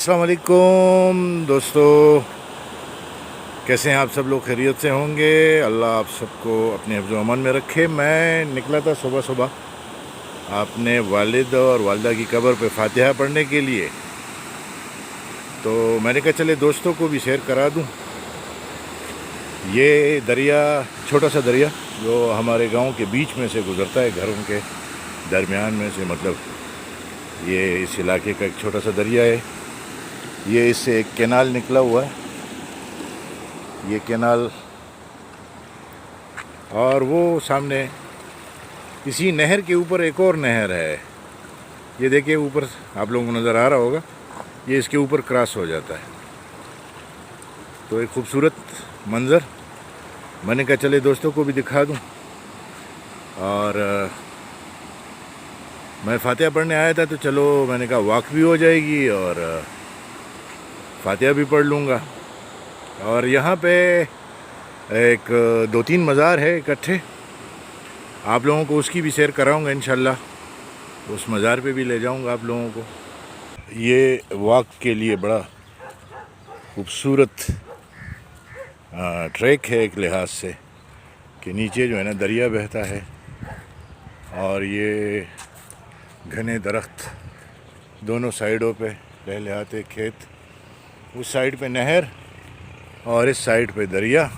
अस्सलाम वालेकुम दोस्तों, कैसे हैं आप सब लोग? खैरियत से होंगे। अल्लाह आप सबको अपने हिफ्ज़ अमान में रखे। मैं निकला था सुबह सुबह अपने वालिद और वालिदा की कब्र पे फातिहा पढ़ने के लिए, तो मैंने कहा चले दोस्तों को भी शेयर करा दूं। ये दरिया, छोटा सा दरिया जो हमारे गांव के बीच में से गुज़रता है, घरों के दरमियान में से, मतलब ये इस इलाके का एक छोटा सा दरिया है। ये इससे एक कैनाल निकला हुआ है, ये कैनाल, और वो सामने इसी नहर के ऊपर एक और नहर है। ये देखिए ऊपर आप लोगों को नज़र आ रहा होगा, ये इसके ऊपर क्रॉस हो जाता है। तो एक खूबसूरत मंज़र, मैंने कहा चले दोस्तों को भी दिखा दूं। और मैं फातिहा पढ़ने आया था, तो चलो मैंने कहा वॉक भी हो जाएगी और फातिहा भी पढ़ लूँगा। और यहाँ पे एक दो तीन मज़ार है इकट्ठे, आप लोगों को उसकी भी सैर कराऊँगा इंशाल्लाह। उस मज़ार पे भी ले जाऊँगा आप लोगों को। ये वॉक के लिए बड़ा खूबसूरत ट्रैक है एक लिहाज से, कि नीचे जो है ना दरिया बहता है और ये घने दरख्त दोनों साइडों पे लहलहाते खेत, उस साइड पे नहर और इस साइड पे दरिया।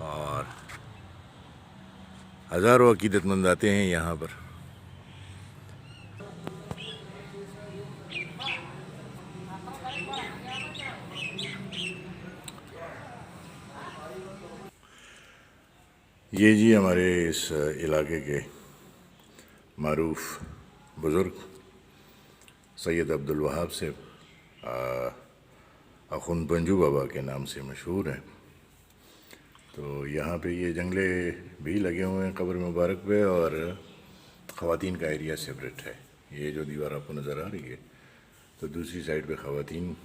और हज़ारों अकीदतमंद आते हैं यहाँ पर। ये जी हमारे इस इलाके के मारूफ बुज़ुर्ग सैयद अब्दुल वहाब से अखुन पंजू बाबा के नाम से मशहूर हैं। तो यहाँ पे ये जंगले भी लगे हुए हैं कब्र मुबारक पे, और ख़वातीन का एरिया सेपरेट है। ये जो दीवार आपको नज़र आ रही है, तो दूसरी साइड पे ख़वातीन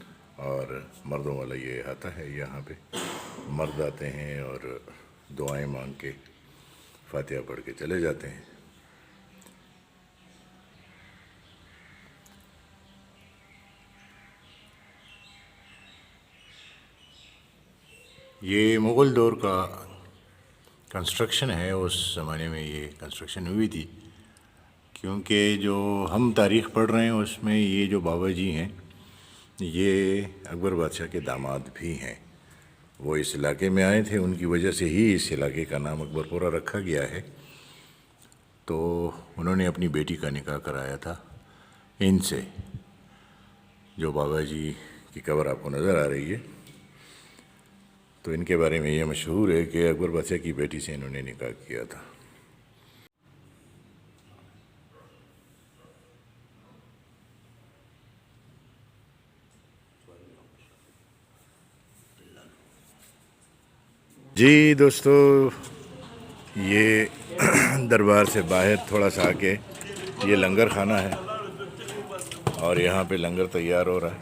और मर्दों वाला ये आता है। यहाँ पे मर्द आते हैं और दुआएं मांग के फातिहा पढ़ के चले जाते हैं। ये मुग़ल दौर का कंस्ट्रक्शन है, उस ज़माने में ये कंस्ट्रक्शन हुई थी। क्योंकि जो हम तारीख़ पढ़ रहे हैं उसमें ये जो बाबा जी हैं, ये अकबर बादशाह के दामाद भी हैं। वो इस इलाके में आए थे, उनकी वजह से ही इस इलाके का नाम अकबरपुरा रखा गया है। तो उन्होंने अपनी बेटी का निकाह कराया था इनसे। जो बाबा जी की कब्र आपको नज़र आ रही है, तो इनके बारे में ये मशहूर है कि अकबर बादशाह की बेटी से इन्होंने निकाह किया था। जी दोस्तों, ये दरबार से बाहर थोड़ा सा आके ये लंगर खाना है, और यहाँ पे लंगर तैयार हो रहा है।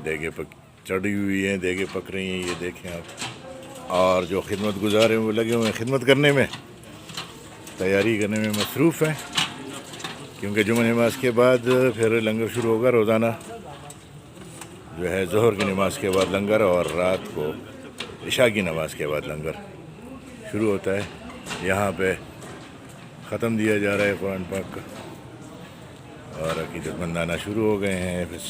देगे पक चढ़ी हुई हैं, देगे पक रही हैं, ये देखें आप। और जो खिदमत गुजार हैं वो लगे हुए हैं खिदमत करने में, तैयारी करने में मसरूफ़ हैं। क्योंकि जुम्मा नमाज के बाद फिर लंगर शुरू होगा। रोज़ाना जो है ज़ोहर की नमाज के बाद लंगर, और रात को इशा की नमाज के बाद लंगर शुरू होता है। यहाँ पे ख़त्म दिया जा रहा है कुरान पाक का, और अकीदतमंद आना शुरू हो गए हैं बस।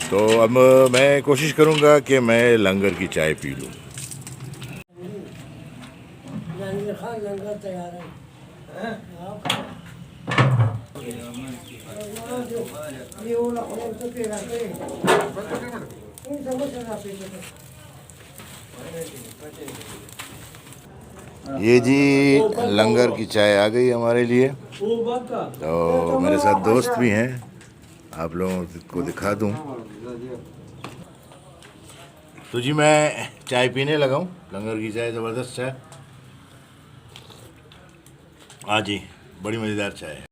तो अब मैं कोशिश करूँगा कि मैं लंगर की चाय पी लूँ। लंगर तैयार है। ये वो तो ये जी लंगर की चाय आ गई हमारे लिए। तो मेरे साथ दोस्त भी हैं, आप लोगों को दिखा दूं। तो जी मैं चाय पीने लगा हूँ, लंगर की चाय, ज़बरदस्त चाय। हाँ जी, बड़ी मज़ेदार चाय है।